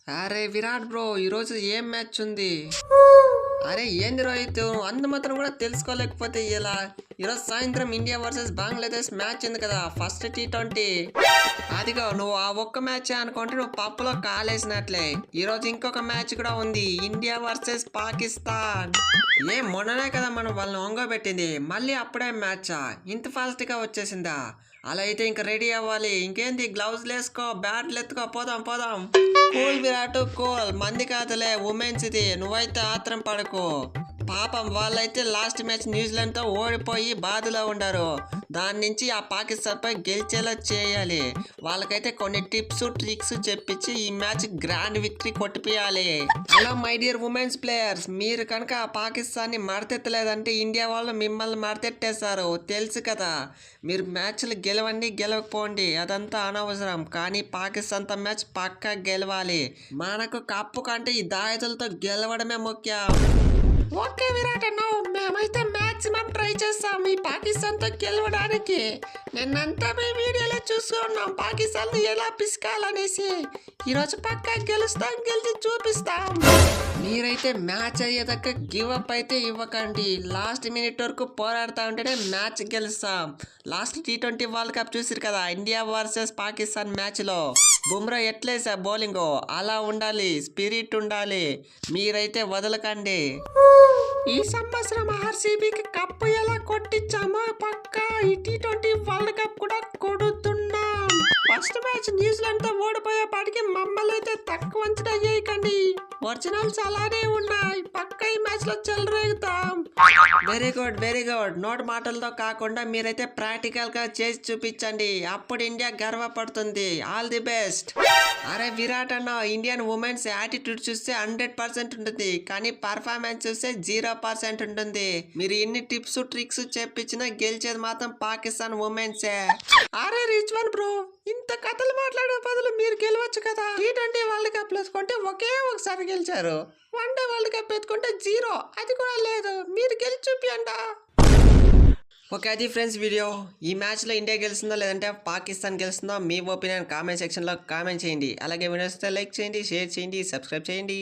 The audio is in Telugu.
అరే విరాట్ బ్రో, ఈరోజు ఏం మ్యాచ్ ఉంది? అరే ఏంది రోహిత్, అందు మాత్రం కూడా తెలుసుకోలేకపోతే ఇలా. ఈరోజు సాయంత్రం ఇండియా వర్సెస్ బంగ్లాదేశ్ మ్యాచ్ ఉంది కదా, ఫస్ట్ T20. అదిగో నువ్వు ఆ ఒక్క మ్యాచ్ అనుకుంటే నువ్వు పప్పులో కాలేసినట్లే. ఈరోజు ఇంకొక మ్యాచ్ కూడా ఉంది, ఇండియా వర్సెస్ పాకిస్తాన్. మొన్ననే కదా మనం వాళ్ళని ఒంగోబెట్టింది, మళ్ళీ అప్పుడే మ్యాచా? ఇంత ఫాస్ట్గా వచ్చేసిందా? అలా అయితే ఇంక రెడీ అవ్వాలి. ఇంకేంది, గ్లౌజ్ వేసుకో, బ్యాట్లు ఎత్తుకో, పోదాం పోదాం. కూల్ విరాట్ కూల్, మంది కాదులే ఉమెన్స్ ఇది, నువ్వైతే ఆత్రం పడకు. పాపం వాళ్ళైతే లాస్ట్ మ్యాచ్ న్యూజిలాండ్తో ఓడిపోయి బాధలో ఉండారు. దాని నుంచి ఆ పాకిస్తాన్ పై గెలిచేలా చేయాలి. వాళ్ళకైతే కొన్ని టిప్స్ ట్రిక్స్ చెప్పించి ఈ మ్యాచ్ గ్రాండ్ విక్టరీ కొట్టిపియాలి. Hello my dear womens players, మీరు కనుక ఆ పాకిస్తాన్ని మడతెత్తలేదంటే ఇండియా వాళ్ళు మిమ్మల్ని మడతెట్టేశారు, తెలుసు కదా. మీరు మ్యాచ్లు గెలవండి గెలవకపోండి అదంతా అనవసరం, కానీ పాకిస్తాన్తో మ్యాచ్ పక్కా గెలవాలి. మనకు కప్పు కంటే ఈ దాయతులతో గెలవడమే ముఖ్యం. ఓకే విరాట్ అన్న, మేమైతే మాక్సిమం ట్రై చేస్తాం ఈ పాకిస్తాన్తో గెలవడానికి. నిన్నంతా మేము వీడియోలో చూసుకున్నాం పాకిస్తాన్ ఎలా పిసుకాలనేసి. ఈరోజు పక్కా గెలుస్తాం, గెలిచి చూపిస్తాం. మీరైతే మ్యాచ్ అయ్యేదాకా గివ్ అప్ అయితే ఇవ్వకండి. లాస్ట్ మినిట్ వరకు పోరాడుతూ ఉంటేనే మ్యాచ్ గెలుస్తాం. లాస్ట్ T20 వరల్డ్ కప్ చూసిరు కదా, ఇండియా వర్సెస్ పాకిస్తాన్ మ్యాచ్లో బుమ్రా ఎట్లేసా బౌలింగ్, అలా ఉండాలి, స్పిరిట్ ఉండాలి. మీరైతే వదలకండి. ఈ సంవత్సరం ఆర్సీబీకి కప్పు ఎలా కొట్టించామో పక్కా ఈ T20 వరల్డ్ కప్ కూడా కొడుతున్నాం. ఫస్ట్ మ్యాచ్ న్యూజిలాండ్తో ఓడిపోయేపాటికి మమ్మల్ని అయితే తక్కువ అంచనా వేయకండి. ఒరిజినల్స్ అలానే ఉన్నాయి, పక్క ఈ మ్యాచ్ లో చెలరేగుతాం. Very good very good. నోట్ మాటలతో కాకుండా మీరైతే ప్రాక్టికల్ గా చేసి చూపించండి, అప్పుడు ఇండియా గర్వపడుతుంది. All the best. అరే విరాట్ అన్న, ఇండియన్ ఉమెన్స్ యాటిట్యూడ్ చూస్తే 100% ఉంటుంది, కానీ పర్ఫార్మెన్స్ చూస్తే 0% ఉంటుంది. మీరు ఎన్ని టిప్స్ ట్రిక్స్ చెప్పించినా గెలిచేది మాత్రం పాకిస్తాన్ ఉమెన్సే. అరే రిచ్వన్ బ్రో, ఇంత కథలు మాట్లాడే బదులు మీరు గెలవచ్చు కదా. T20 వరల్డ్ కప్ వేసుకుంటే ఒకే ఒకసారి గెలిచారు, వన్డే వరల్డ్ కప్ ఎత్తుకుంటే 0, అది కూడా లేదు. మీరు గెలిచి చూపియండి. ఓకే, అది ఫ్రెండ్స్ వీడియో. ఈ మ్యాచ్లో ఇండియా గెలుస్తుందో లేదంటే పాకిస్తాన్ గెలుస్తుందో మీ ఒపీనియన్ కామెంట్ సెక్షన్లో కామెంట్ చేయండి. అలాగే వీడియోస్ లైక్ చేయండి, షేర్ చేయండి, సబ్స్క్రైబ్ చేయండి.